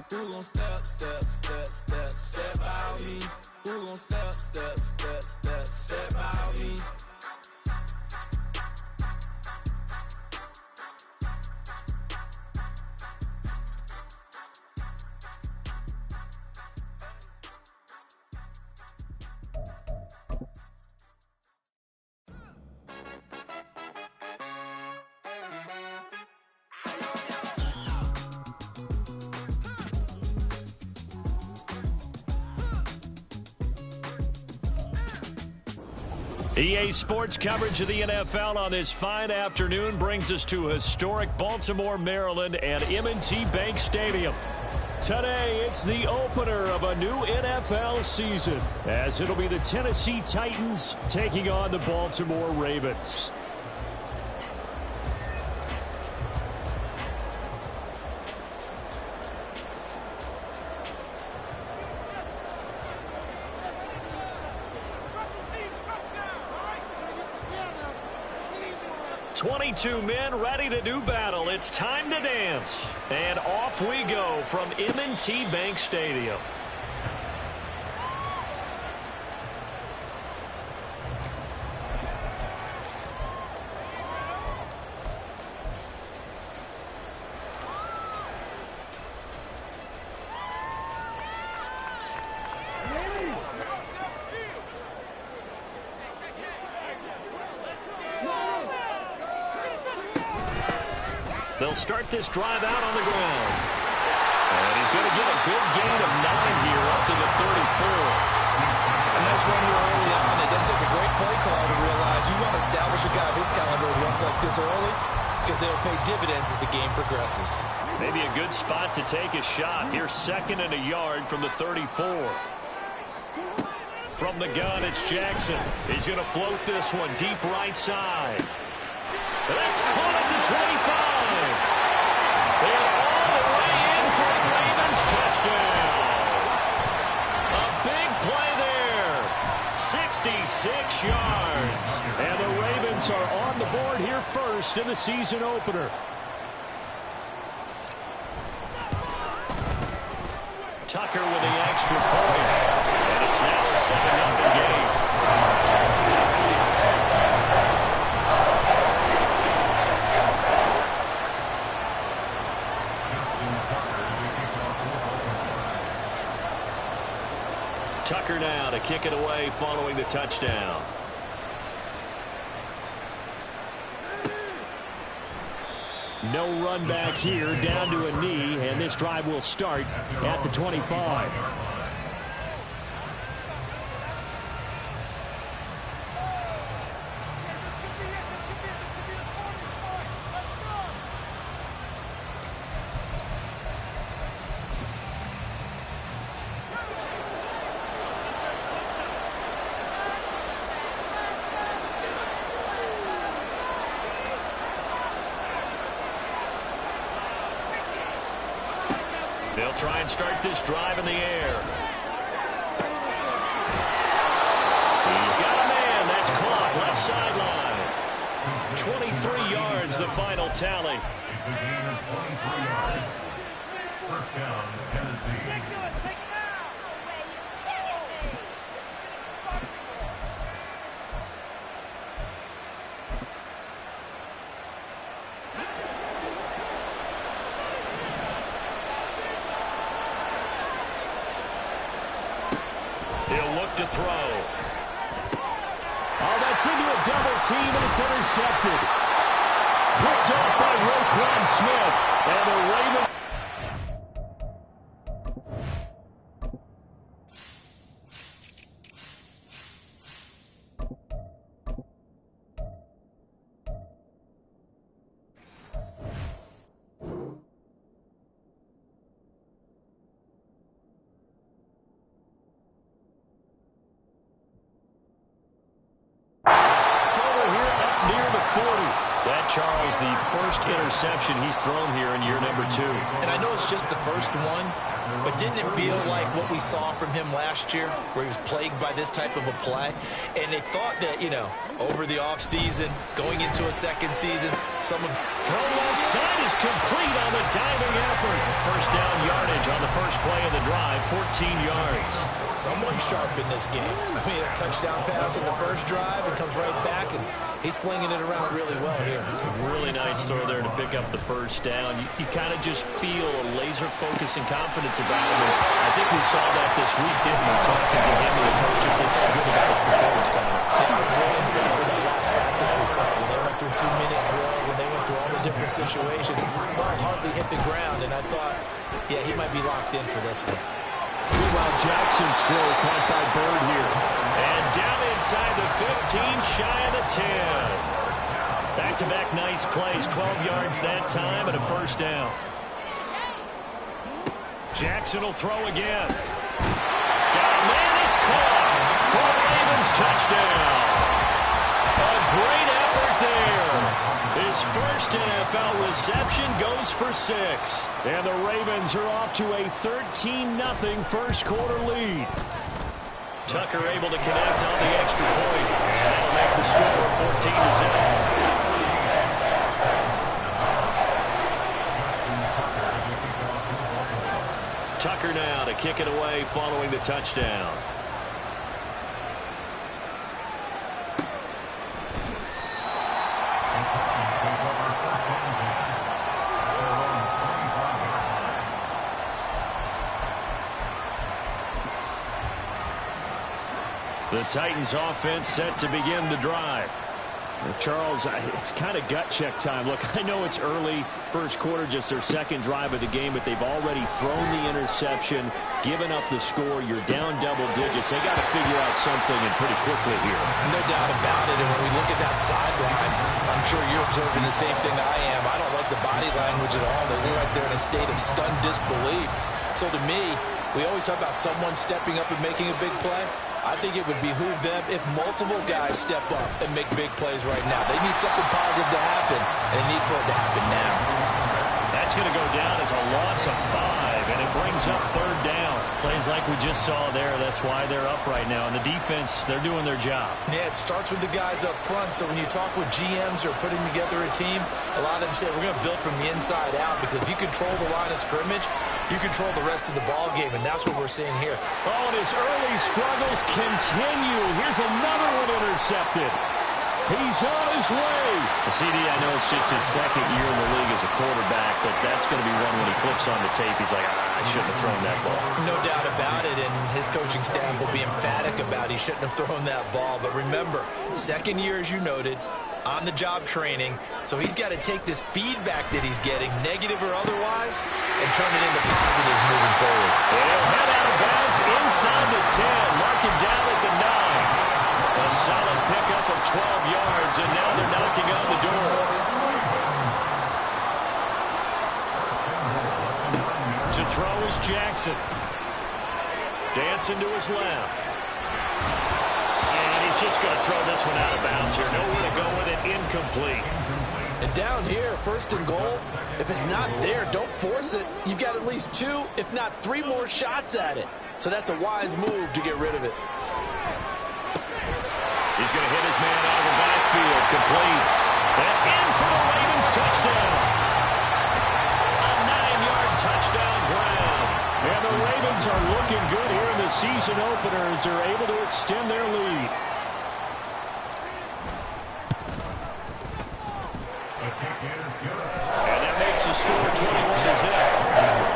Who gon' step, step, step, step, step out me? Who gon' step, step, step, step, step out me? EA Sports coverage of the NFL on this fine afternoon brings us to historic Baltimore, Maryland at M&T Bank Stadium. Today, it's the opener of a new NFL season, as it'll be the Tennessee Titans taking on the Baltimore Ravens. Two men ready to do battle. It's time to dance. And off we go from M&T Bank Stadium. They'll start this drive out on the ground. And he's going to get a good gain of 9 here up to the 34. A nice run here early on. It doesn't take a great play call to realize you want to establish a guy of his caliber who runs like this early, because they'll pay dividends as the game progresses. Maybe a good spot to take a shot. Here's 2nd and a yard from the 34. From the gun, it's Jackson. He's going to float this one deep right side. That's caught at the 25. They're all the way in for a Ravens touchdown. A big play there. 66 yards. And the Ravens are on the board here first in the season opener. Tucker with the extra point. And it's now a 7-0 game. Tucker now to kick it away following the touchdown. No run back here, down to a knee, and this drive will start at the 25. They'll try and start this drive in the air. He's got a man. That's caught. Left sideline. 23 yards, the final tally. It's a gain of 23 yards. First down, Tennessee. To throw. Oh, that's into a double team, and it's intercepted. Picked off by Roquan Smith. And the Ravens. Charles, the first interception he's thrown here in year number 2. And I know it's just the first one, but didn't it feel like what we saw from him last year, where he was plagued by this type of a play? And they thought that, you know, over the offseason, going into a second season, some of... Throw left side is complete on the diving effort. First down yardage on the first play of the drive, 14 yards. Someone sharp in this game. I mean, a touchdown pass in the first drive and comes right back, and he's flinging it around really well here. Really nice throw there to pick up the first down. You kind of just feel a laser focus and confidence about him. And I think we saw that this week, didn't we? Talking to him and the coaches, they felt good about his performance, Connor. Yeah, I was really impressed with that last practice we saw. When they went through 2-minute drill, when they went through all the different situations, ball hardly hit the ground, and I thought, yeah, he might be locked in for this one. Meanwhile, Jackson's throw caught by Bird here. And down inside the 15, shy of the 10. Back-to-back nice plays, 12 yards that time and a first down. Jackson will throw again. Got a man, it's caught for the Ravens touchdown. A great effort there. His first NFL reception goes for 6. And the Ravens are off to a 13-0 first quarter lead. Tucker able to connect on the extra point. And that'll make the score 14-0. Tucker now to kick it away following the touchdown. The Titans offense set to begin the drive. Charles, it's kind of gut check time. Look, I know it's early, first quarter, just their second drive of the game, but they've already thrown the interception, given up the score. You're down double digits. They got to figure out something, and pretty quickly here. No doubt about it, and when we look at that sideline, I'm sure you're observing the same thing I am. I don't like the body language at all. They look like they're in a state of stunned disbelief. So to me, we always talk about someone stepping up and making a big play. I think it would behoove them if multiple guys step up and make big plays right now. They need something positive to happen, and they need for it to happen now. That's going to go down as a loss of 5, and it brings up third down. Plays like we just saw there. That's why they're up right now. And the defense, they're doing their job. Yeah, it starts with the guys up front. So when you talk with GMs who are putting together a team, a lot of them say, we're going to build from the inside out, because if you control the line of scrimmage, you control the rest of the ball game, and that's what we're seeing here. Oh, and his early struggles continue. Here's another one intercepted. He's on his way. CD, I know it's just his second year in the league as a quarterback, but that's going to be one when he flips on the tape. He's like, I shouldn't have thrown that ball. No doubt about it, and his coaching staff will be emphatic about he shouldn't have thrown that ball. But remember, second year, as you noted, on-the-job training, so he's got to take this feedback that he's getting, negative or otherwise, and turn it into positives moving forward. They'll head out of bounds inside the 10, mark him down at the 9. A solid pickup of 12 yards, and now they're knocking on the door. To throw is Jackson. Dancing to his left. And he's just going to throw this one out of bounds here. Nowhere to go with it, incomplete. And down here, first and goal, if it's not there, don't force it. You've got at least 2, if not 3 more shots at it. So that's a wise move to get rid of it. He's going to hit his man out of the backfield, complete. And in for the Ravens touchdown. A 9-yard touchdown grab. And the Ravens are looking good here in the season opener as they're able to extend their lead. And that makes the score 21-0.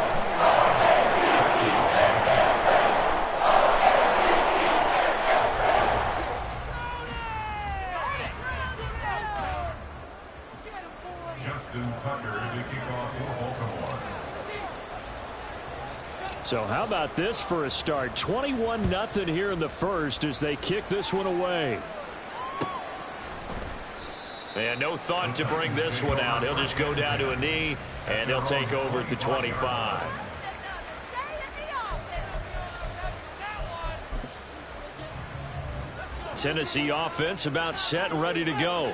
So how about this for a start? 21-0 here in the first as they kick this one away. And no thought to bring this one out. He'll just go down to a knee, and he'll take over at the 25. Tennessee offense about set and ready to go.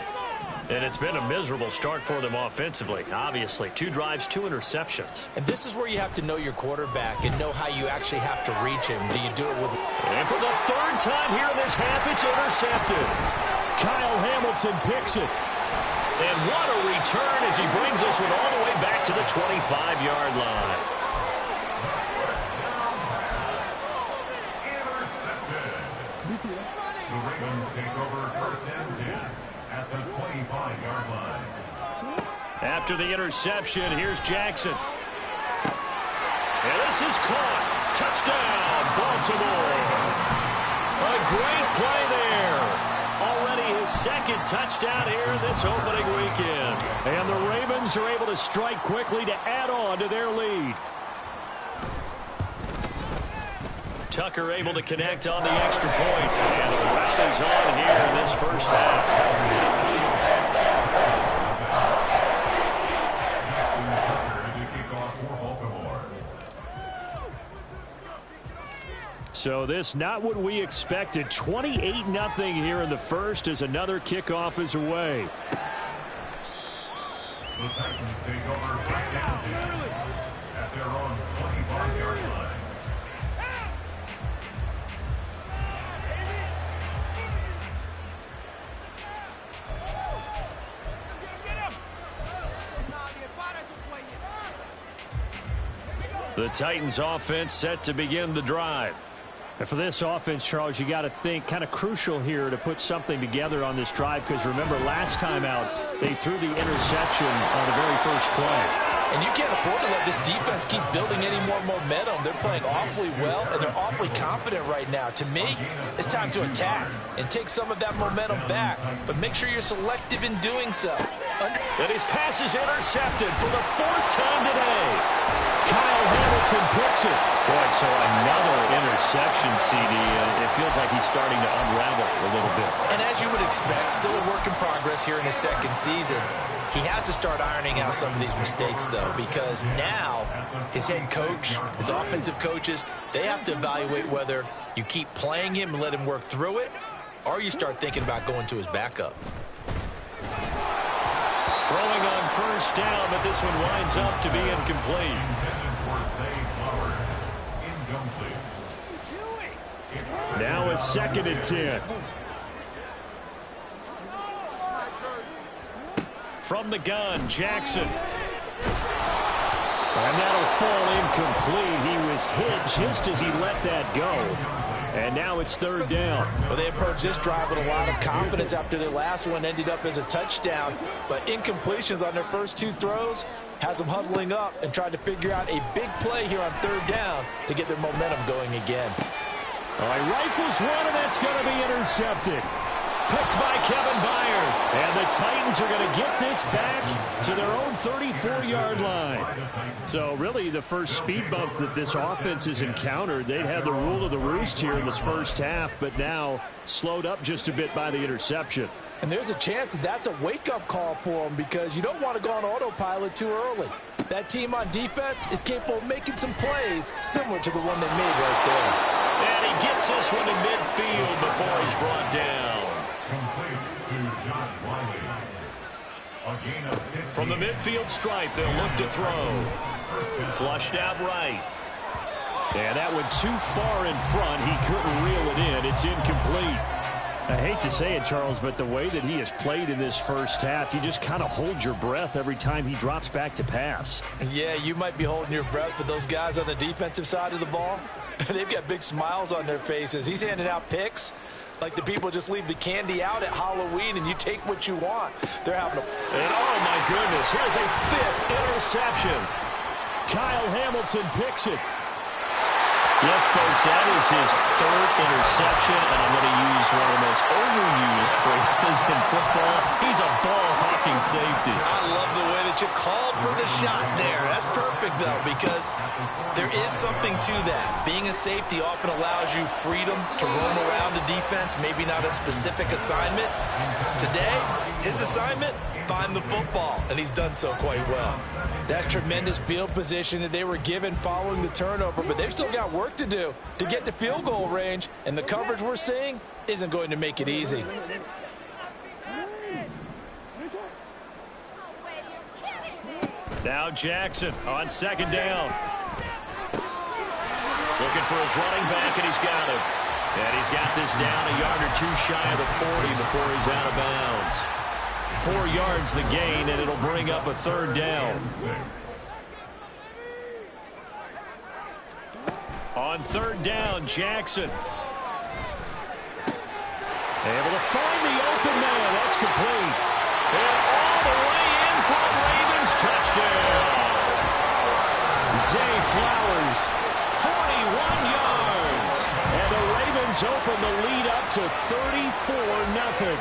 And it's been a miserable start for them offensively, obviously. 2 drives, 2 interceptions. And this is where you have to know your quarterback and know how you actually have to reach him. Do you do it with... And for the 3rd time here in this half, it's intercepted. Kyle Hamilton picks it. And what a return as he brings this one all the way back to the 25-yard line. After the interception, here's Jackson. And this is caught. Touchdown, Baltimore. A great play there. Already his second touchdown here this opening weekend. And the Ravens are able to strike quickly to add on to their lead. Tucker able to connect on the extra point. And the rout is on here in this first half. So this not what we expected. 28-0 here in the first as another kickoff is away. The Titans take over first down at their own 25-yard line. The Titans offense set to begin the drive. And for this offense, Charles, you got to think kind of crucial here to put something together on this drive, because remember last time out they threw the interception on the very first play. And you can't afford to let this defense keep building any more momentum. They're playing awfully well, and they're awfully confident right now. To me, it's time to attack and take some of that momentum back, but make sure you're selective in doing so. And his pass is intercepted for the fourth time today. Kyle Hamilton picks it. Boy, so another interception, CD. It feels like he's starting to unravel a little bit. And as you would expect, still a work in progress here in his second season. He has to start ironing out some of these mistakes, though, because now his head coach, his offensive coaches, they have to evaluate whether you keep playing him and let him work through it, or you start thinking about going to his backup. Throwing on first down, but this one winds up to be incomplete. Now a 2nd and 10. From the gun, Jackson. And that'll fall incomplete. He was hit just as he let that go. And now it's 3rd down. Well, they approached this drive with a lot of confidence after their last one ended up as a touchdown. But incompletions on their first 2 throws has them huddling up and trying to figure out a big play here on 3rd down to get their momentum going again. All right, rifles one, and that's going to be intercepted. Picked by Kevin Byard. And the Titans are going to get this back to their own 34-yard line. So really the first speed bump that this offense has encountered, they'd had the rule of the roost here in this first half, but now slowed up just a bit by the interception. And there's a chance that that's a wake-up call for them, because you don't want to go on autopilot too early. That team on defense is capable of making some plays similar to the one they made right there. And he gets this one to midfield before he's brought down. From the midfield stripe, they'll look to throw. Flushed out right. And that went too far in front. He couldn't reel it in. It's incomplete. I hate to say it, Charles, but the way that he has played in this first half, you just kind of hold your breath every time he drops back to pass. Yeah, you might be holding your breath, but those guys on the defensive side of the ball, they've got big smiles on their faces. He's handing out picks like the people just leave the candy out at Halloween and you take what you want. They're having a... And oh my goodness, here's a 5th interception. Kyle Hamilton picks it. Yes, folks, that is his 3rd interception, and I'm going to use one of the most overused phrases in football. He's a ball-hawking safety. I love the way that you called for the shot there. That's perfect, though, because there is something to that. Being a safety often allows you freedom to roam around the defense, maybe not a specific assignment. Today, his assignment, find the football, and he's done so quite well. That's tremendous field position that they were given following the turnover, but they've still got work to do to get to field goal range, and the coverage we're seeing isn't going to make it easy. Now Jackson on 2nd down. Looking for his running back, and he's got him. And he's got this down a yard or 2 shy of the 40 before he's out of bounds. 4 yards the gain, and it'll bring up a 3rd down. On 3rd down, Jackson. Able to find the open man. That's complete. And all the way in for a Ravens touchdown. Zay Flowers, 41 yards. And the Ravens open the lead up to 34-0.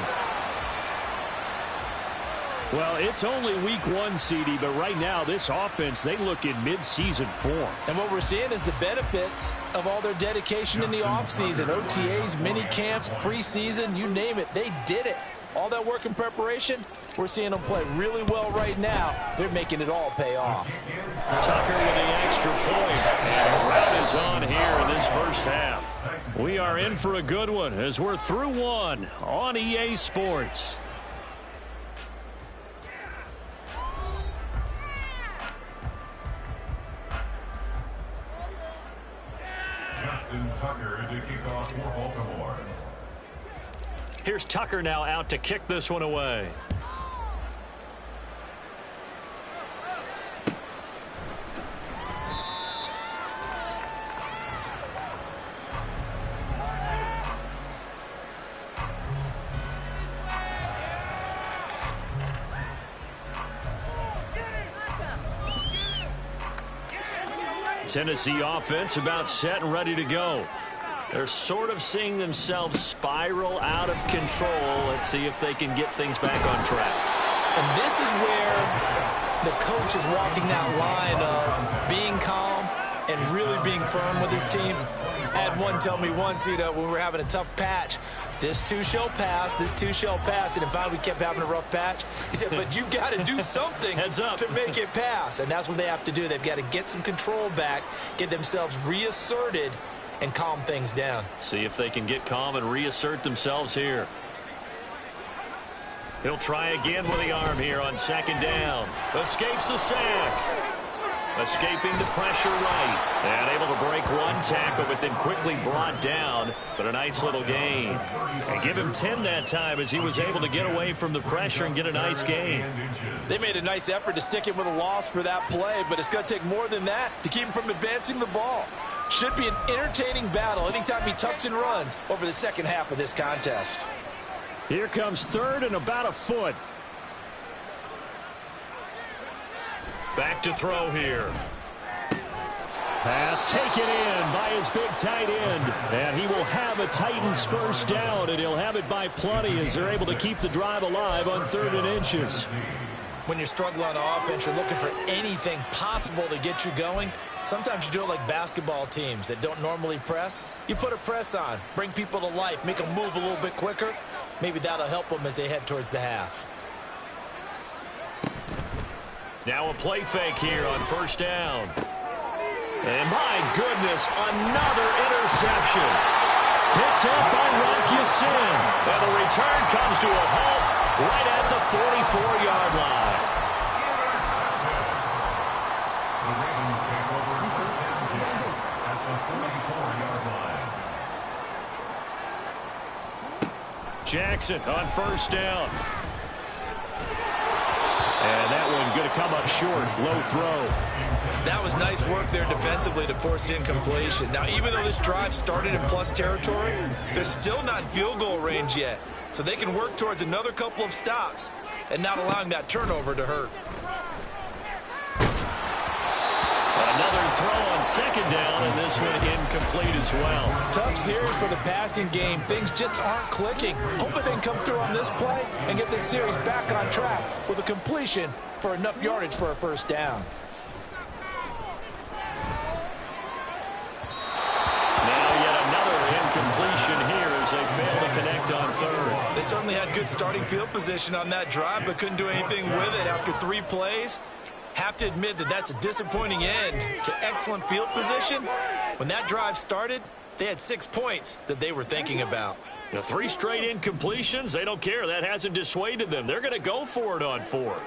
Well, it's only week 1, CD, but right now this offense, they look in mid-season form. And what we're seeing is the benefits of all their dedication in the offseason. OTAs, mini camps, preseason, you name it, they did it. All that work and preparation, we're seeing them play really well right now. They're making it all pay off. Tucker with the extra point. And a rout is on here in this first half. We are in for a good one as we're through one on EA Sports. Tucker to kick off for Baltimore. Here's Tucker now out to kick this one away. Tennessee offense about set and ready to go. They're sort of seeing themselves spiral out of control. Let's see if they can get things back on track. And this is where the coach is walking that line of being calm and really being firm with his team. I had one tell me once, when we were having a tough patch, this too shall pass, this too shall pass. And in fact, we kept having a rough patch. He said, but you've got to do something to make it pass. And that's what they have to do. They've got to get some control back, get themselves reasserted, and calm things down. See if they can get calm and reassert themselves here. He'll try again with the arm here on second down. Escapes the sack. Escaping the pressure right. And able to break one tackle, but then quickly brought down. But a nice little gain. And give him 10 that time as he was able to get away from the pressure and get a nice gain. They made a nice effort to stick him with a loss for that play, but it's going to take more than that to keep him from advancing the ball. Should be an entertaining battle anytime he tucks and runs over the second half of this contest. Here comes third and about a foot. Back to throw here. Pass taken in by his big tight end. And he will have a Titans first down, and he'll have it by plenty as they're able to keep the drive alive on 3rd and inches. When you're struggling on offense, you're looking for anything possible to get you going. Sometimes you do it like basketball teams that don't normally press. You put a press on, bring people to life, make them move a little bit quicker. Maybe that'll help them as they head towards the half. Now a play fake here on first down. And my goodness, another interception. Picked up by Rock Ya-Sin. And the return comes to a halt right at the 44-yard line. The Ravens take over first down at the 44-yard line. Jackson on first down. And that one going to come up short. Low throw. That was nice work there defensively to force the incompletion. Now, even though this drive started in plus territory, they're still not in field goal range yet. So they can work towards another couple of stops and not allowing that turnover to hurt. Another throw on second down, and this one incomplete as well. Tough series for the passing game. Things just aren't clicking. Hoping they can come through on this play and get this series back on track with a completion for enough yardage for a first down. Now yet another incompletion here as they fail to connect on third. They certainly had good starting field position on that drive, but couldn't do anything with it after 3 plays. Have to admit that that's a disappointing end to excellent field position. When that drive started, they had 6 points that they were thinking about. The 3 straight incompletions, they don't care. That hasn't dissuaded them. They're going to go for it on 4th.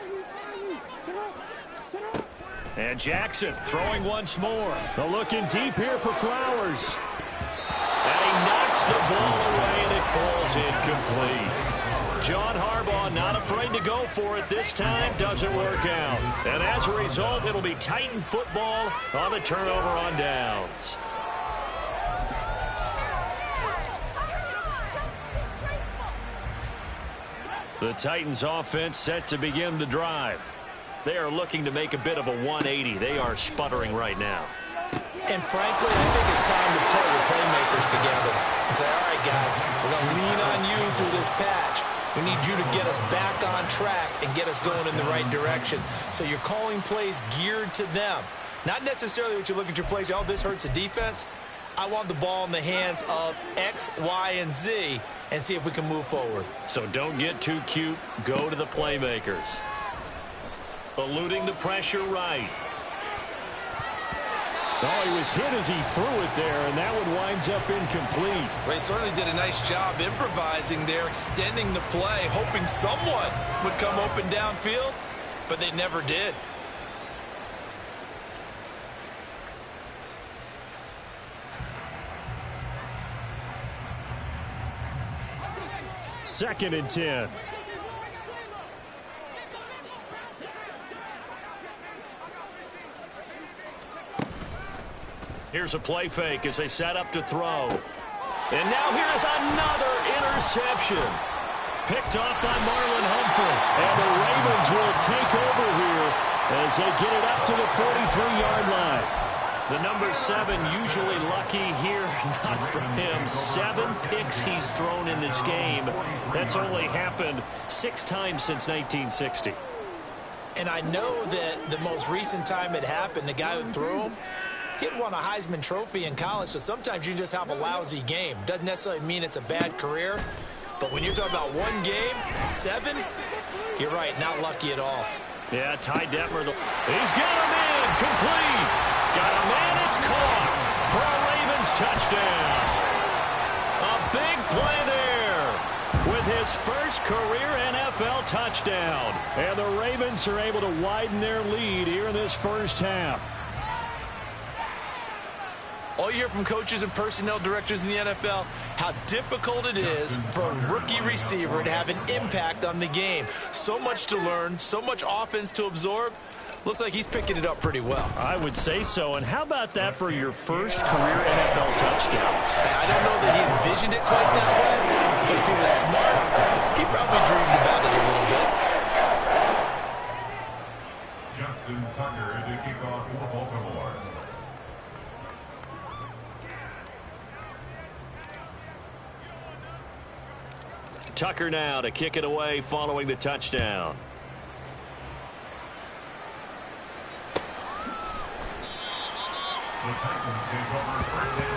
And Jackson throwing once more. They're looking deep here for Flowers. And he knocks the ball away, and it falls incomplete. John Harbaugh not afraid to go for it this time. Doesn't work out. And as a result, it'll be Titan football on the turnover on downs. The Titans offense set to begin the drive. They are looking to make a bit of a 180. They are sputtering right now. And frankly, I think it's time to pull the playmakers together and say, all right, guys, we're going to lean on you through this patch. We need you to get us back on track and get us going in the right direction. So you're calling plays geared to them. Not necessarily what you look at your plays, oh, this hurts the defense. I want the ball in the hands of X, Y, and Z and see if we can move forward. So don't get too cute. Go to the playmakers. Eluding the pressure right. Oh, he was hit as he threw it there, and that one winds up incomplete. Well, he certainly did a nice job improvising there, extending the play, hoping someone would come open downfield, but they never did. Second and 10. Here's a play fake as they set up to throw. And now here's another interception. Picked off by Marlon Humphrey. And the Ravens will take over here as they get it up to the 43-yard line. The number 7 usually lucky here. Not for him. 7 picks he's thrown in this game. That's only happened 6 times since 1960. And I know that the most recent time it happened, the guy who threw him, he had won a Heisman Trophy in college, so sometimes you just have a lousy game. Doesn't necessarily mean it's a bad career, but when you're talking about one game, 7, you're right, not lucky at all. Yeah, Ty Detmer. He's got him in, complete. Got a man, it's caught for a Ravens touchdown. A big play there with his first career NFL touchdown. And the Ravens are able to widen their lead here in this first half. All you hear from coaches and personnel directors in the NFL, how difficult it is for a rookie receiver to have an impact on the game. So much to learn, so much offense to absorb. Looks like he's picking it up pretty well. I would say so. And how about that for your first career NFL touchdown? I don't know that he envisioned it quite that way, but if he was smart, he probably dreamed about it a little bit. Justin Tucker to kick off for Baltimore. Tucker now to kick it away following the touchdown. The Titans take over first and 10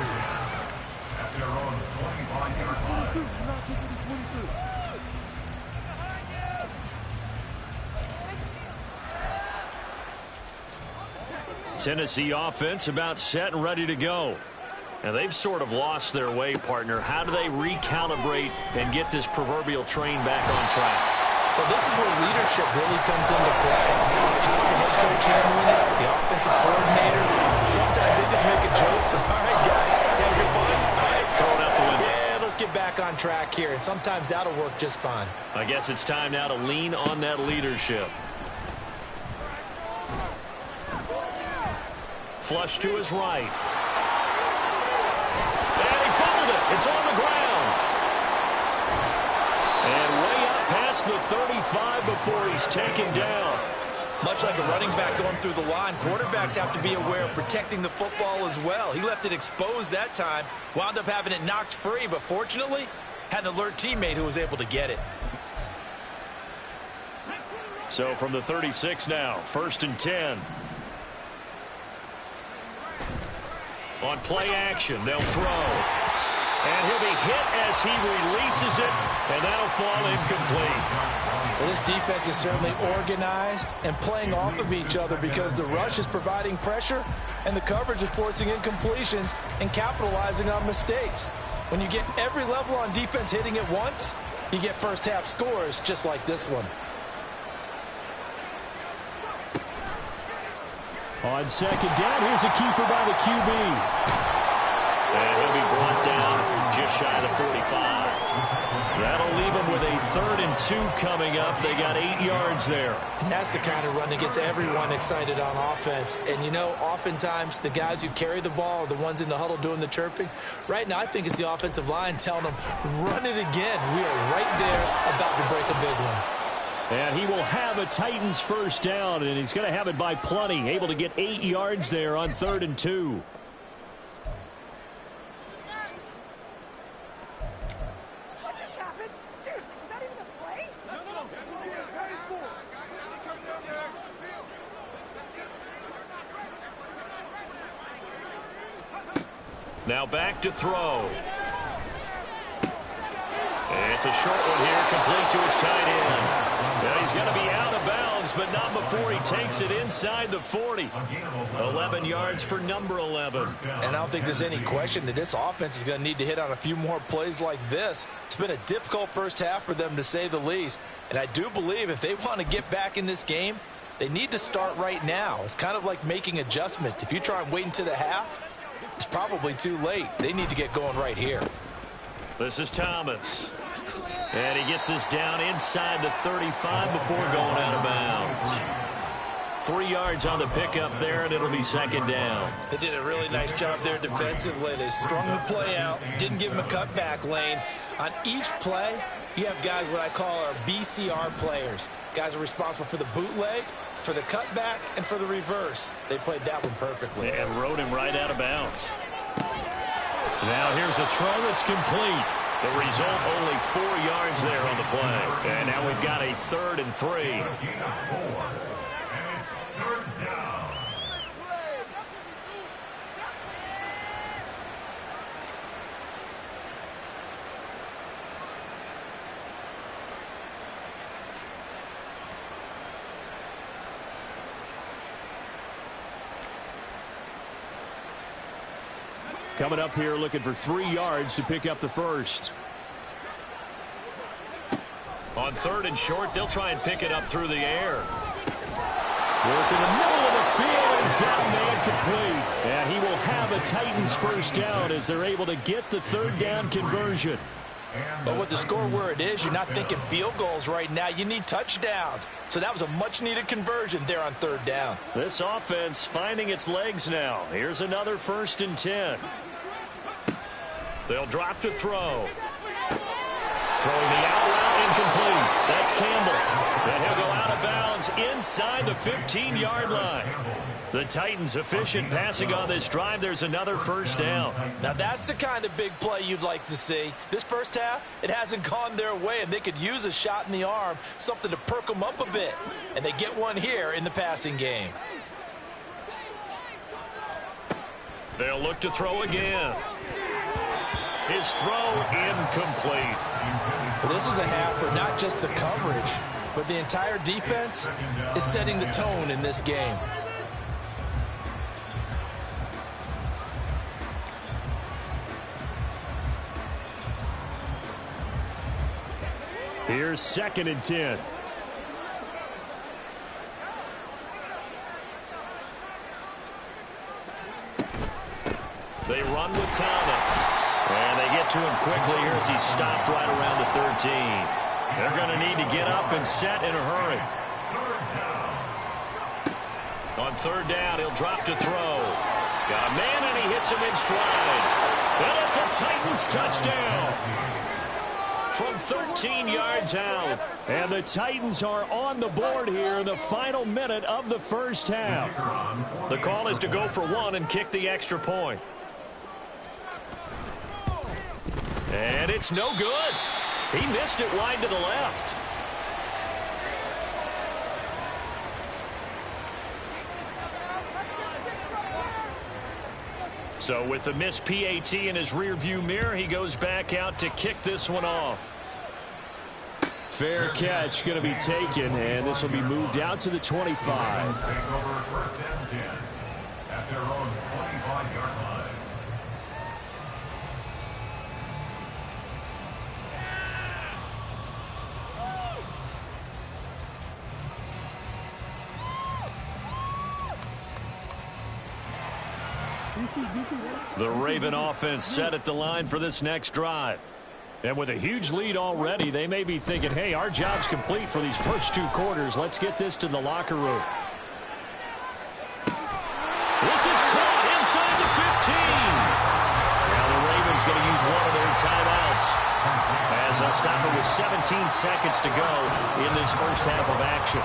at their own 25-yard line. Tennessee offense about set and ready to go. Now, they've sort of lost their way, partner. How do they recalibrate and get this proverbial train back on track? Well, this is where leadership really comes into play. How's the head coach handling it? The offensive coordinator? Sometimes they just make a joke. All right, guys, have your fun. All right, throw it out the window. Yeah, let's get back on track here. And sometimes that'll work just fine. I guess it's time now to lean on that leadership. Flush to his right. It's on the ground. And way up past the 35 before he's taken down. Much like a running back going through the line, quarterbacks have to be aware of protecting the football as well. He left it exposed that time, wound up having it knocked free, but fortunately, had an alert teammate who was able to get it. So from the 36 now, 1st and 10. On play action, they'll throw. And he'll be hit as he releases it, and that'll fall incomplete. Well, this defense is certainly organized and playing off of each other because the rush is providing pressure and the coverage is forcing incompletions and capitalizing on mistakes. When you get every level on defense hitting at once, you get first half scores just like this one. On second down, here's a keeper by the QB. And he'll be brought down just shy of the 45. That'll leave him with a 3rd and 2 coming up. They got 8 yards there. And that's the kind of run that gets everyone excited on offense. And, you know, oftentimes the guys who carry the ball are the ones in the huddle doing the chirping. Right now, I think it's the offensive line telling them, run it again. We are right there about to break a big one. And he will have a Titans first down, and he's going to have it by plenty. Able to get 8 yards there on 3rd and 2. What just happened? Seriously, was that even a play? Now back to throw. It's a short one here, complete to his tight end. Well, he's going to be out of bounds, but not before he takes it inside the 40. 11 yards for number 11. And I don't think there's any question that this offense is going to need to hit on a few more plays like this. It's been a difficult first half for them, to say the least. And I do believe if they want to get back in this game, they need to start right now. It's kind of like making adjustments. If you try and wait until the half, it's probably too late. They need to get going right here. This is Thomas. And he gets us down inside the 35 before going out of bounds. 3 yards on the pickup there, and it'll be 2nd down. They did a really nice job there defensively. They strung the play out, didn't give him a cutback lane. On each play, you have guys what I call our BCR players. Guys are responsible for the bootleg, for the cutback, and for the reverse. They played that one perfectly. And rode him right out of bounds. Now here's a throw that's complete. The result, only 4 yards there on the play. And now we've got a 3rd and 3. Coming up here looking for 3 yards to pick up the first. On 3rd and short, they'll try and pick it up through the air. Work in the middle of the field, and he's got a man complete. And he will have a Titans first down as they're able to get the 3rd down conversion. But with the score where it is, you're not thinking field goals right now. You need touchdowns. So that was a much-needed conversion there on 3rd down. This offense finding its legs now. Here's another 1st and 10. They'll drop to throw. Throwing the out route, incomplete. That's Campbell. And he'll go out of bounds inside the 15-yard line. The Titans efficient passing on this drive. There's another 1st down. Now that's the kind of big play you'd like to see. This first half, it hasn't gone their way, and they could use a shot in the arm, something to perk them up a bit. And they get one here in the passing game. They'll look to throw again. His throw incomplete. Well, this is a half where not just the coverage, but the entire defense is setting the tone in this game. Here's 2nd and 10. They run with Thomas. And they get to him quickly here as he stopped right around the 13. They're going to need to get up and set in a hurry. On 3rd down, he'll drop to throw. Got a man, and he hits him in stride. And it's a Titans touchdown. From 13 yards out. And the Titans are on the board here in the final minute of the first half. The call is to go for 1 and kick the extra point. And it's no good. He missed it wide to the left. So with the missed PAT in his rearview mirror, he goes back out to kick this one off. Fair catch going to be taken, and this will be moved out to the 25. Take over 1st and 10 at their own 25-yard line. The Raven offense set at the line for this next drive. And with a huge lead already, they may be thinking, hey, our job's complete for these first 2 quarters. Let's get this to the locker room. This is caught inside the 15. Now the Ravens going to use one of their timeouts as they'll stop it with with 17 seconds to go in this first half of action.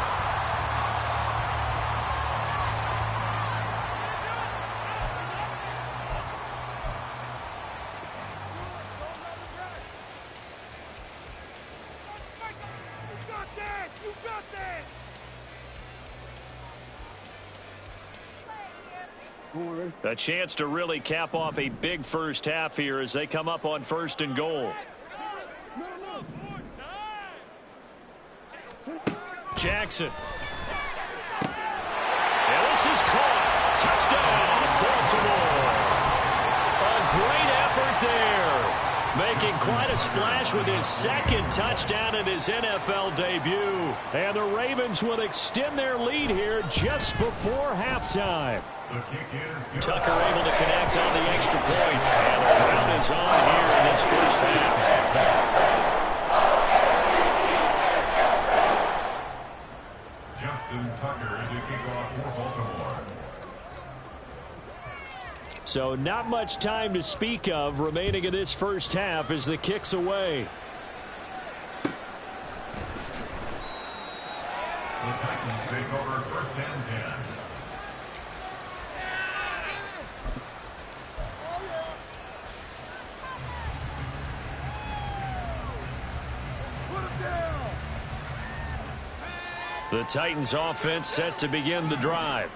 A chance to really cap off a big first half here as they come up on 1st and goal. Jackson. And this is caught. Touchdown, Baltimore. A great effort there. Making quite a splash with his 2nd touchdown in his NFL debut. And the Ravens will extend their lead here just before halftime. Tucker able to connect on the extra point. And the crowd is on here in this first half. Justin Tucker to kick off for Baltimore. So not much time to speak of remaining in this first half as the kick's away. The Titans take over 1st and 10. The Titans offense set to begin the drive.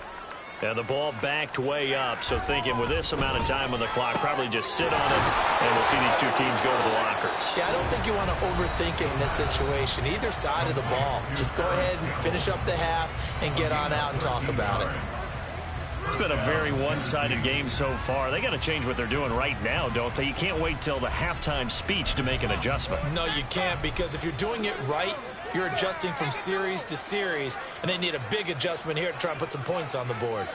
And the ball backed way up, so thinking with this amount of time on the clock, probably just sit on it, and we'll see these two teams go to the lockers. Yeah, I don't think you want to overthink it in this situation. Either side of the ball. Just go ahead and finish up the half and get on out and talk about it. It's been a very one-sided game so far. They got to change what they're doing right now, don't they? You can't wait till the halftime speech to make an adjustment. No, you can't, because if you're doing it right, you're adjusting from series to series, and they need a big adjustment here to try and put some points on the board.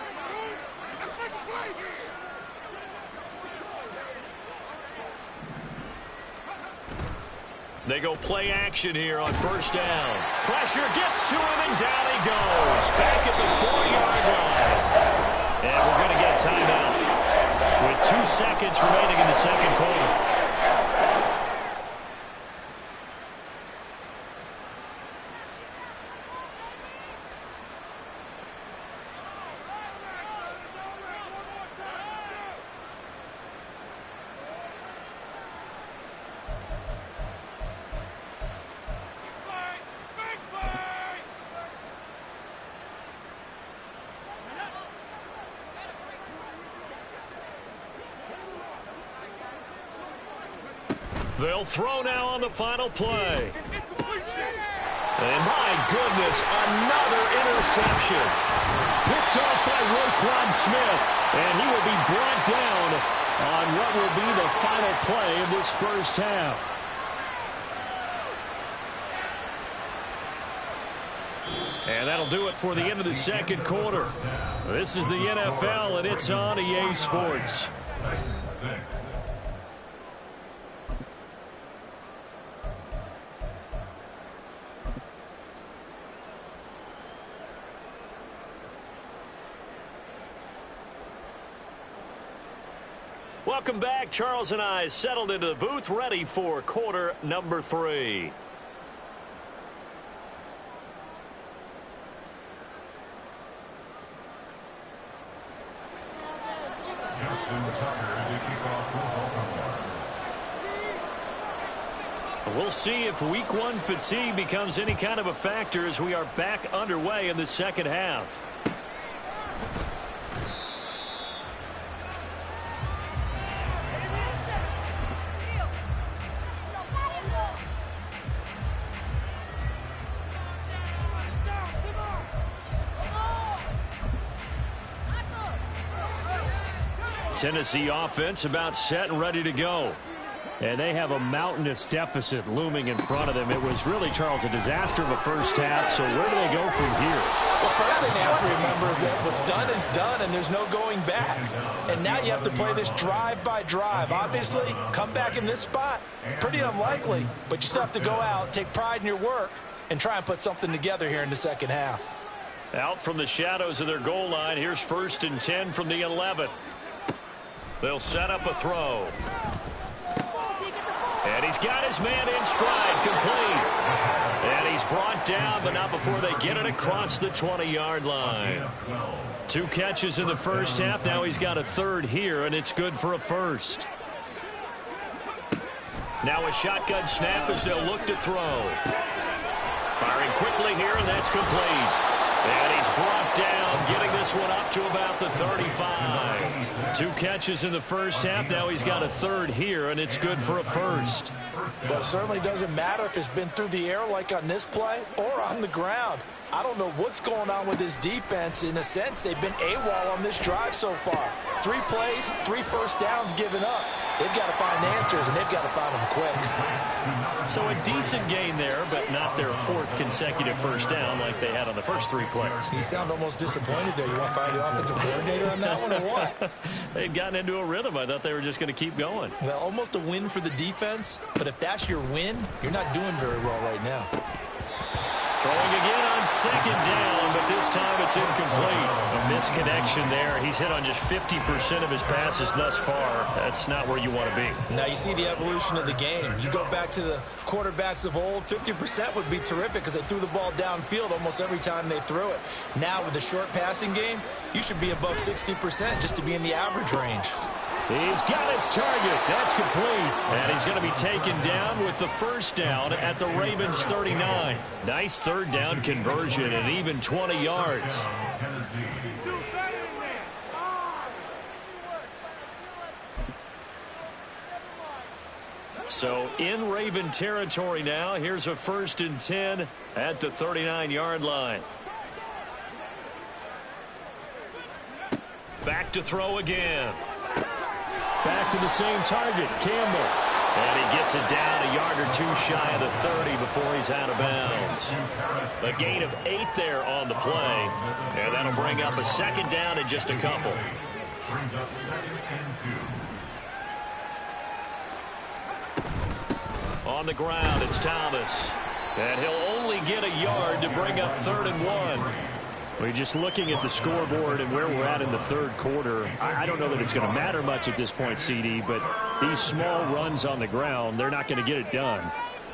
They go play action here on 1st down. Pressure gets to him, and down he goes. Back at the 4-yard line. And we're going to get a timeout with 2 seconds remaining in the 2nd quarter. They'll throw now on the final play. And my goodness, another interception. Picked off by Roquan Smith. And he will be brought down on what will be the final play of this first half. And that'll do it for the end of the 2nd quarter. This is the NFL, and it's on EA Sports. Welcome back. Charles and I settled into the booth, ready for quarter number 3. We'll see if week 1 fatigue becomes any kind of a factor as we are back underway in the 2nd half. Tennessee offense about set and ready to go. And they have a mountainous deficit looming in front of them. It was really, Charles, a disaster of a first half. So where do they go from here? Well, first thing they have to remember is that what's done is done, and there's no going back. And now you have to play this drive by drive. Obviously, come back in this spot, pretty unlikely. But you still have to go out, take pride in your work, and try and put something together here in the 2nd half. Out from the shadows of their goal line, here's 1st and 10 from the 11. They'll set up a throw. And he's got his man in stride, complete. And he's brought down, but not before they get it across the 20-yard line. 2 catches in the first half. Now he's got a third here, and it's good for a first. Now a shotgun snap as they'll look to throw. Firing quickly here, and that's complete. And he's brought down, getting this one up to about the 35. 2 catches in the first half. Now he's got a third here, and it's good for a first. Well, it certainly doesn't matter if it's been through the air like on this play or on the ground. I don't know what's going on with this defense. In a sense, they've been AWOL on this drive so far. 3 plays, 3 first downs given up. They've got to find answers, and they've got to find them quick. So a decent gain there, but not their 4th consecutive first down like they had on the first 3 plays. You sound almost disappointed there. You want to fire the offensive coordinator on that one or what? They'd gotten into a rhythm. I thought they were just going to keep going. Well, almost a win for the defense, but if that's your win, you're not doing very well right now. Throwing again on 2nd down, but this time it's incomplete. A misconnection there. He's hit on just 50% of his passes thus far. That's not where you want to be. Now you see the evolution of the game. You go back to the quarterbacks of old, 50% would be terrific because they threw the ball downfield almost every time they threw it. Now with the short passing game, you should be above 60% just to be in the average range. He's got his target. That's complete. And he's going to be taken down with the first down at the Ravens 39. Nice 3rd down conversion and even 20 yards. So in Raven territory now. Here's a 1st and 10 at the 39-yard line. Back to throw again. Back to the same target, Campbell. And he gets it down a yard or 2 shy of the 30 before he's out of bounds. A gain of 8 there on the play. And that'll bring up a 2nd down in just a couple. Brings up 2nd and 2. On the ground, it's Thomas. And he'll only get a yard to bring up 3rd and 1. We're just looking at the scoreboard and where we're at in the 3rd quarter. I don't know that it's going to matter much at this point, CD, but these small runs on the ground, they're not going to get it done.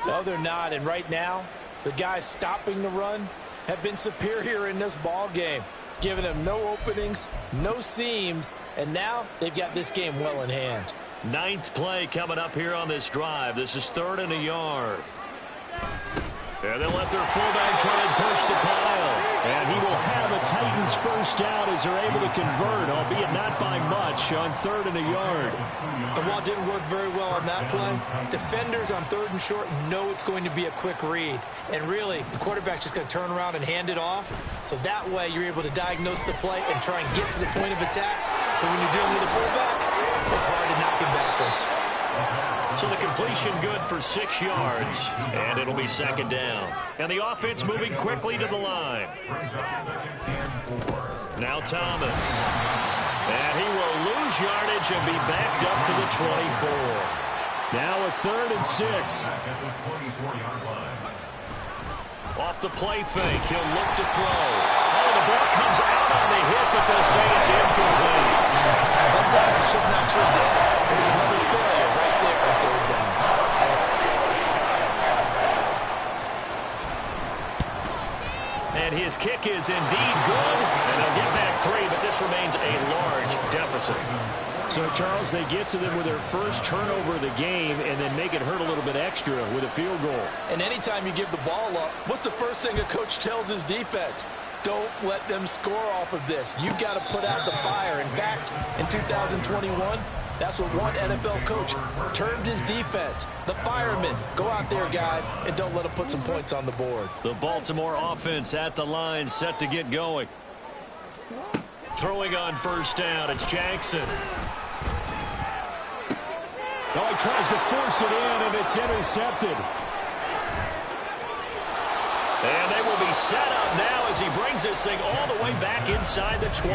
No, they're not. And right now, the guys stopping the run have been superior in this ball game, giving them no openings, no seams, and now they've got this game well in hand. 9th play coming up here on this drive. This is 3rd and a yard. And they'll let their fullback try and push the pile. And he will have a Titans first down as they're able to convert, albeit not by much, on 3rd and a yard. And while it didn't work very well on that play, defenders on 3rd and short know it's going to be a quick read. And really, the quarterback's just going to turn around and hand it off. So that way, you're able to diagnose the play and try and get to the point of attack. But when you're dealing with a fullback, it's hard to knock him backwards. So the completion good for 6 yards, and it'll be 2nd down. And the offense moving quickly to the line. Now Thomas. And he will lose yardage and be backed up to the 24. Now a 3rd and 6. Off the play fake, he'll look to throw. Oh, the ball comes out on the hit, but they'll say it's incomplete. Sometimes it's just not your day. There's another failure right there on 3rd down. And his kick is indeed good, and they'll get back 3, but this remains a large deficit. So, Charles, they get to them with their first turnover of the game and then make it hurt a little bit extra with a field goal. And anytime you give the ball up, what's the first thing a coach tells his defense? Don't let them score off of this. You've got to put out the fire. In fact, in 2021, that's what one NFL coach termed his defense. The firemen. Go out there, guys, and don't let them put some points on the board. The Baltimore offense at the line, set to get going. Throwing on first down, it's Jackson. Oh, he tries to force it in, and it's intercepted. And they will be set up now as he brings this thing all the way back inside the 20.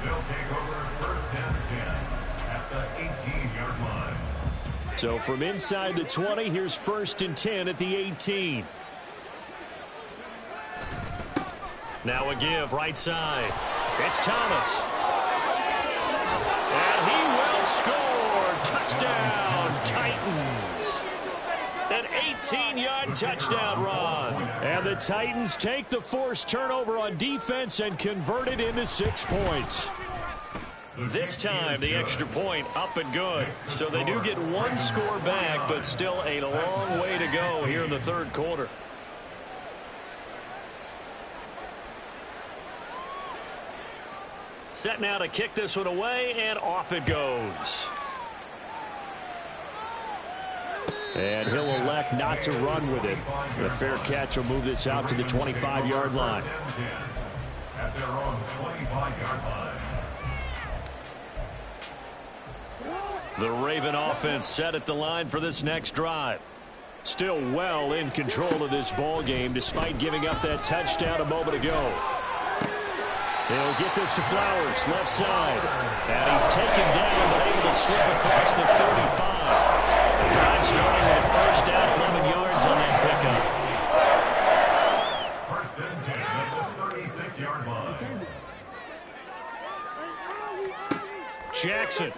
They'll take over 1st and 10 at the 18-yard line. So from inside the 20, here's 1st and 10 at the 18. Now a give right side. It's Thomas. And he will score. Touchdown. 18-yard touchdown run. And the Titans take the forced turnover on defense and convert it into 6 points. This time, the extra point up and good. So they do get one score back, but still a long way to go here in the third quarter. Set now to kick this one away, and off it goes. And he'll elect not to run with it. A fair catch will move this out to the 25-yard line. At their own 25-yard line. The Raven offense set at the line for this next drive. Still well in control of this ball game despite giving up that touchdown a moment ago. They'll get this to Flowers, left side. And he's taken down but able to slip across the 35. The drive starting with a first down, 11 yards on that pickup. First and 10 at the 36-yard line. Jackson.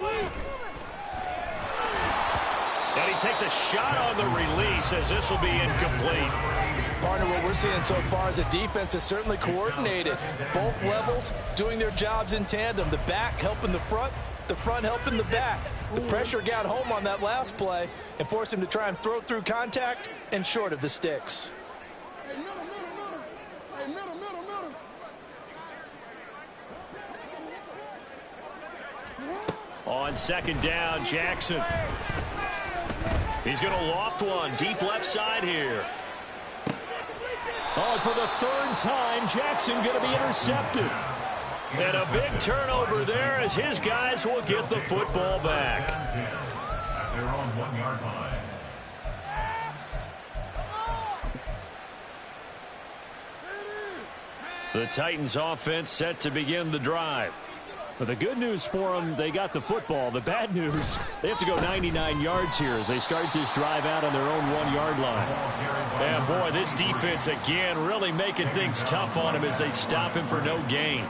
And he takes a shot on the release as this will be incomplete. Partner, what we're seeing so far is the defense is certainly coordinated. Both levels doing their jobs in tandem. The back helping the front helping the back. The pressure got home on that last play and forced him to try and throw through contact and short of the sticks. On second down, Jackson. He's going to loft one deep left side here. Oh, for the third time, Jackson going to be intercepted. And a big turnover there as his guys will get the football back. At their own 1-yard line. The Titans offense set to begin the drive. But the good news for them, they got the football. The bad news, they have to go 99 yards here as they start this drive out on their own 1-yard line. And boy, this defense again really making things tough on him as they stop him for no gain.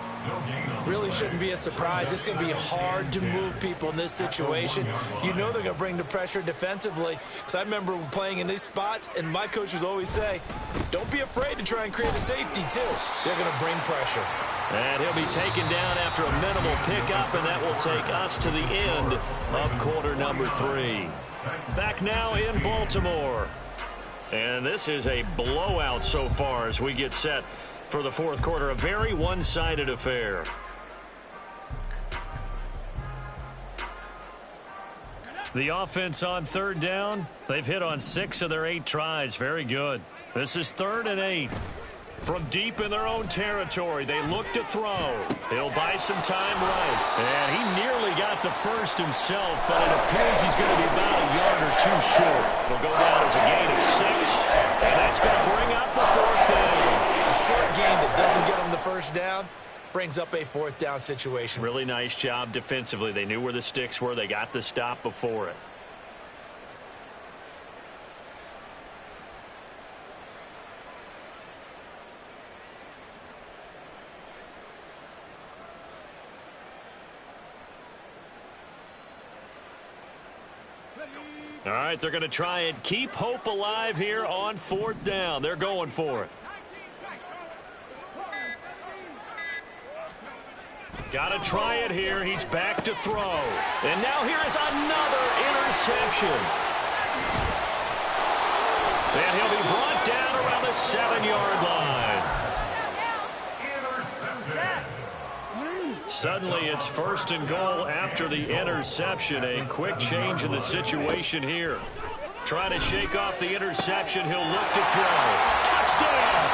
Really shouldn't be a surprise. It's going to be hard to move people in this situation. You know they're going to bring the pressure defensively. Because I remember playing in these spots, and my coaches always say, don't be afraid to try and create a safety, too. They're going to bring pressure. And he'll be taken down after a minimal pickup, and that will take us to the end of quarter number 3. Back now in Baltimore. And this is a blowout so far as we get set for the fourth quarter. A very one-sided affair. The offense on third down. They've hit on 6 of their 8 tries. Very good. This is 3rd and 8. From deep in their own territory, they look to throw. He'll buy some time right. And he nearly got the first himself, but it appears he's going to be about a yard or 2 short. It'll go down as a gain of 6, and that's going to bring up the 4th down. A short gain that doesn't get them the first down brings up a 4th down situation. Really nice job defensively. They knew where the sticks were. They got the stop before it. All right, they're going to try and keep hope alive here on 4th down. They're going for it. Got to try it here. He's back to throw. And now here is another interception. And he'll be brought down around the 7-yard line. Suddenly it's 1st and goal after the interception. A quick change in the situation here. Trying to shake off the interception. He'll look to throw. Touchdown!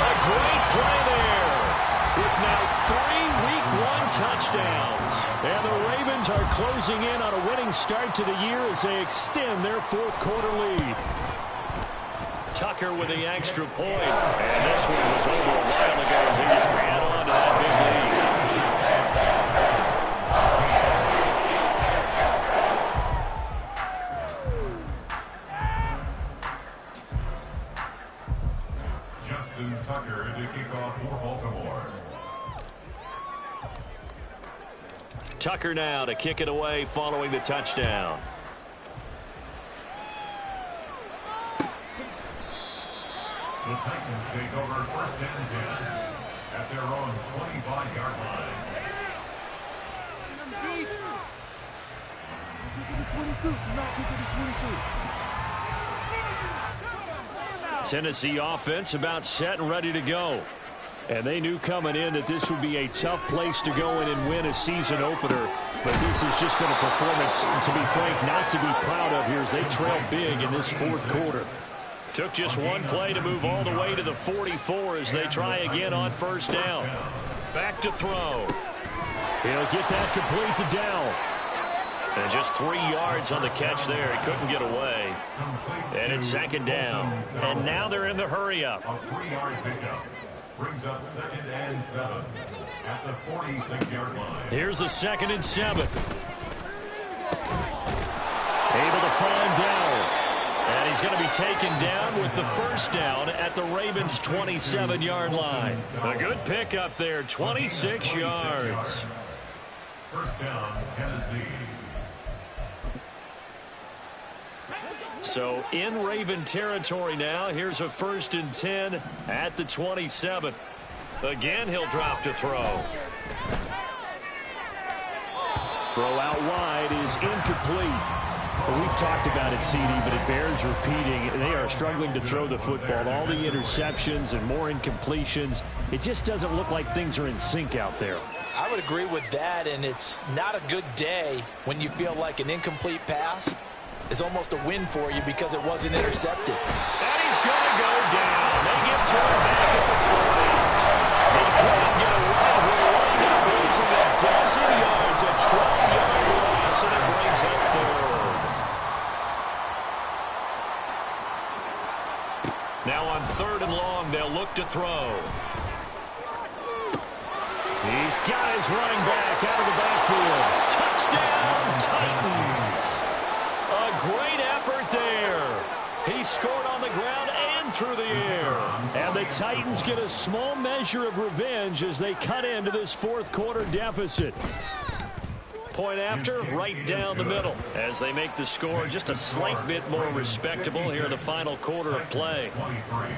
A great play there. With now 3 Week 1 touchdowns. And the Ravens are closing in on a winning start to the year as they extend their 4th quarter lead. Tucker with the extra point. And this one was over a while ago as he just ran on to that big lead. Tucker to kick off for Baltimore. Tucker now to kick it away following the touchdown. The Titans take over first and 10 at their own 25-yard line. Tennessee offense about set and ready to go. And they knew coming in that this would be a tough place to go in and win a season opener. But this has just been a performance, to be frank, not to be proud of here as they trail big in this fourth quarter. Took just one play to move all the way to the 44 as they try again on first down. Back to throw. He'll get that complete to Dell. And just 3 yards on the catch there. He couldn't get away. And it's second down. And now they're in the hurry-up. A 3-yard pickup brings up second and 7 at the 46-yard line. Here's a 2nd and 7. Able to find Dell. And he's going to be taken down with the first down at the Ravens' 27-yard line. A good pickup there, 26 yards. First down, Tennessee. So in Raven territory now. Here's a 1st and 10 at the 27. Again, he'll drop to throw. Throw out wide is incomplete. Well, we've talked about it, CD, but it bears repeating. They are struggling to throw the football. All the interceptions and more incompletions. It just doesn't look like things are in sync out there. I would agree with that, and it's not a good day when you feel like an incomplete pass is almost a win for you because it wasn't intercepted. And he's going to go down. They get to him back at the 40. He couldn't get away. He'll wind up losing a dozen yards, a 12-yard loss, and it brings up 3rd. Now on 3rd and long, they'll look to throw. He's got his running back out of the backfield. Touchdown, Titans. A great effort there. He scored on the ground and through the air. And the Titans get a small measure of revenge as they cut into this fourth quarter deficit. Point after, right down the middle. As they make the score just a slight bit more respectable here in the final quarter of play. 23.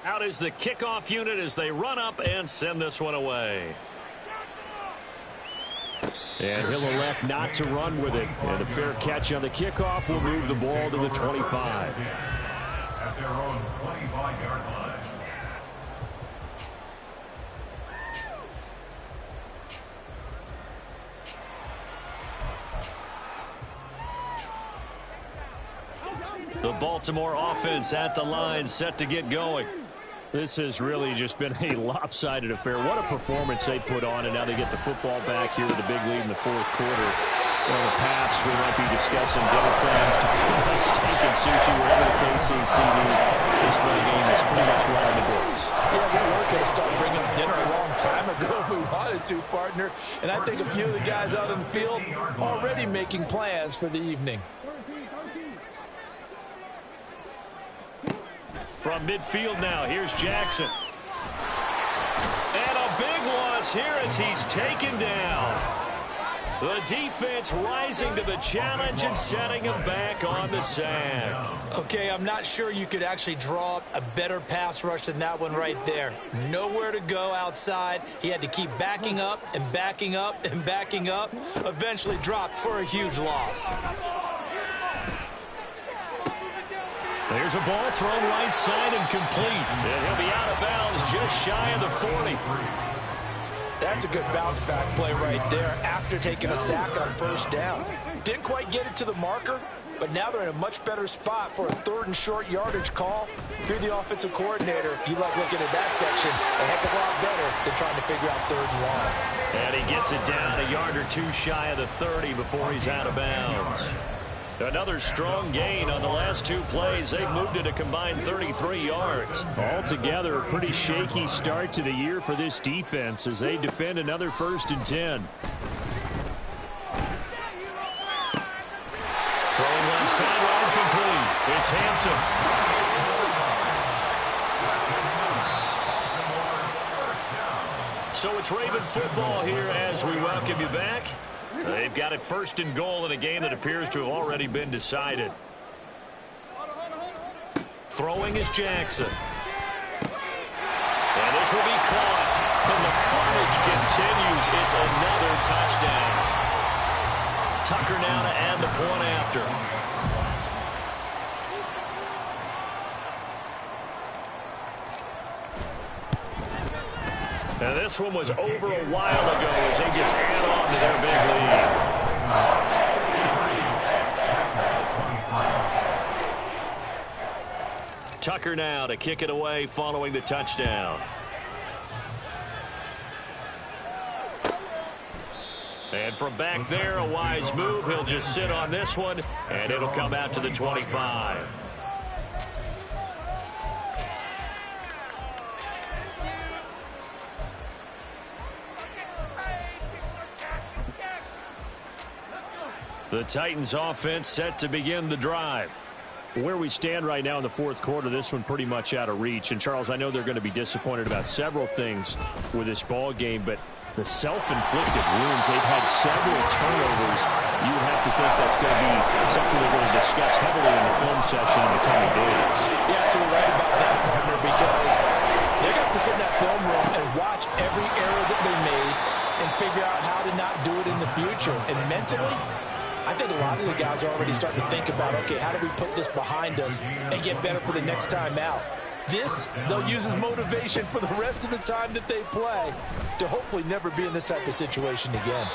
Out is the kickoff unit as they run up and send this one away. And he'll elect not to run with it. And a fair catch on the kickoff will move the ball to the 25. At their own 25-yard line. The Baltimore offense at the line, set to get going. This has really just been a lopsided affair. What a performance they put on, and now they get the football back here with a big lead in the fourth quarter. In the past, we might be discussing dinner plans, talking about steak and sushi, whatever the case is, CD. This ball game is pretty much right in the books. Yeah, we were going to start bringing dinner a long time ago if we wanted to, partner. And I think a few of the guys out in the field already making plans for the evening. From midfield now, here's Jackson. And a big loss here as he's taken down. The defense rising to the challenge and setting him back on the sack. Okay, I'm not sure you could actually draw up a better pass rush than that one right there. Nowhere to go outside. He had to keep backing up and backing up and backing up. Eventually dropped for a huge loss. There's a ball thrown right side and complete. And he'll be out of bounds just shy of the 40. That's a good bounce back play right there after taking a sack on first down. Didn't quite get it to the marker, but now they're in a much better spot for a 3rd and short yardage call. If you're the offensive coordinator, you like looking at that section a heck of a lot better than trying to figure out 3rd and long. And he gets it down a yard or two shy of the 30 before he's out of bounds. Another strong gain on the last two plays. They've moved it a combined 33 yards. Altogether, a pretty shaky start to the year for this defense as they defend another 1st and 10. Throwing left sideline complete. It's Hampton. So it's Raven football here as we welcome you back. They've got it 1st and goal in a game that appears to have already been decided. Throwing is Jackson. And this will be caught. And the carnage continues. It's another touchdown. Tucker now to add the point after. And this one was over a while ago as they just add on to their big lead. Tucker now to kick it away following the touchdown. And from back there, a wise move. He'll just sit on this one, and it'll come out to the 25. The Titans offense set to begin the drive. Where we stand right now in the 4th quarter, this one pretty much out of reach. And, Charles, I know they're going to be disappointed about several things with this ball game, but the self-inflicted wounds, they've had several turnovers. You would have to think that's going to be something they're going to discuss heavily in the film session in the coming days. Yeah, absolutely right about that, partner, because they're going to have to sit in that film room and watch every error that they made and figure out how to not do it in the future. And mentally, I think a lot of the guys are already starting to think about, okay, how do we put this behind us and get better for the next time out? This, they'll use as motivation for the rest of the time that they play to hopefully never be in this type of situation again.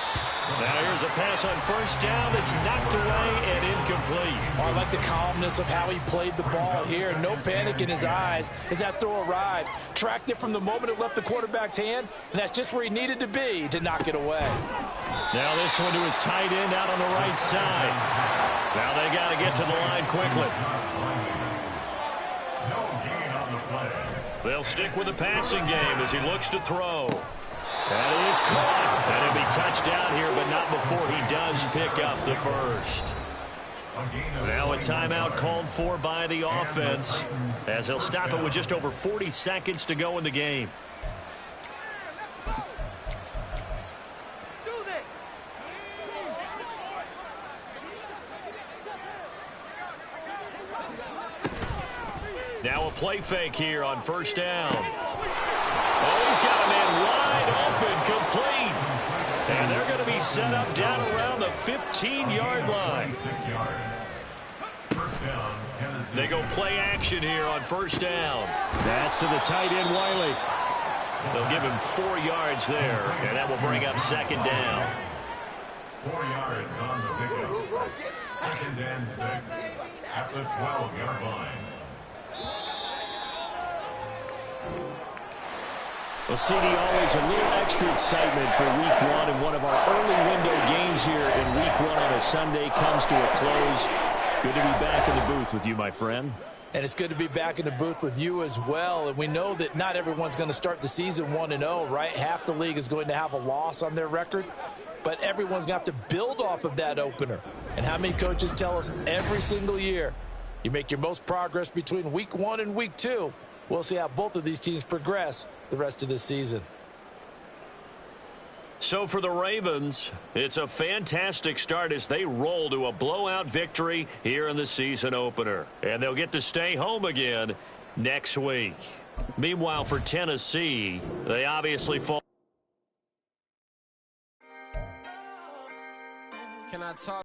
Now here's a pass on 1st down that's knocked away and incomplete. Oh, I like the calmness of how he played the ball here. No panic in his eyes as that throw arrived. Tracked it from the moment it left the quarterback's hand, and that's just where he needed to be to knock it away. Now this one to his tight end out on the right side. Now they got to get to the line quickly. They'll stick with the passing game as he looks to throw. That is caught. And it'll be touchdown here, but not before he does pick up the 1st. Now a timeout called for by the offense as they'll stop it with just over 40 seconds to go in the game. Now a play fake here on 1st down. Oh, he's got a man wide open, complete. And they're going to be set up down around the 15-yard line. They go play action here on 1st down. That's to the tight end, Wiley. They'll give him 4 yards there, and that will bring up 2nd down. 4 yards on the pickup. 2nd and 6 at the 12-yard line. Well, CD, always a little extra excitement for Week 1, and one of our early window games here in Week 1 on a Sunday comes to a close. Good to be back in the booth with you, my friend. And it's good to be back in the booth with you as well. And we know that not everyone's going to start the season 1-0, right? Half the league is going to have a loss on their record, but everyone's got to build off of that opener. And how many coaches tell us every single year, you make your most progress between Week 1 and Week 2. We'll see how both of these teams progress the rest of this season. So for the Ravens, it's a fantastic start as they roll to a blowout victory here in the season opener. And they'll get to stay home again next week. Meanwhile, for Tennessee, they obviously fall. Can I talk?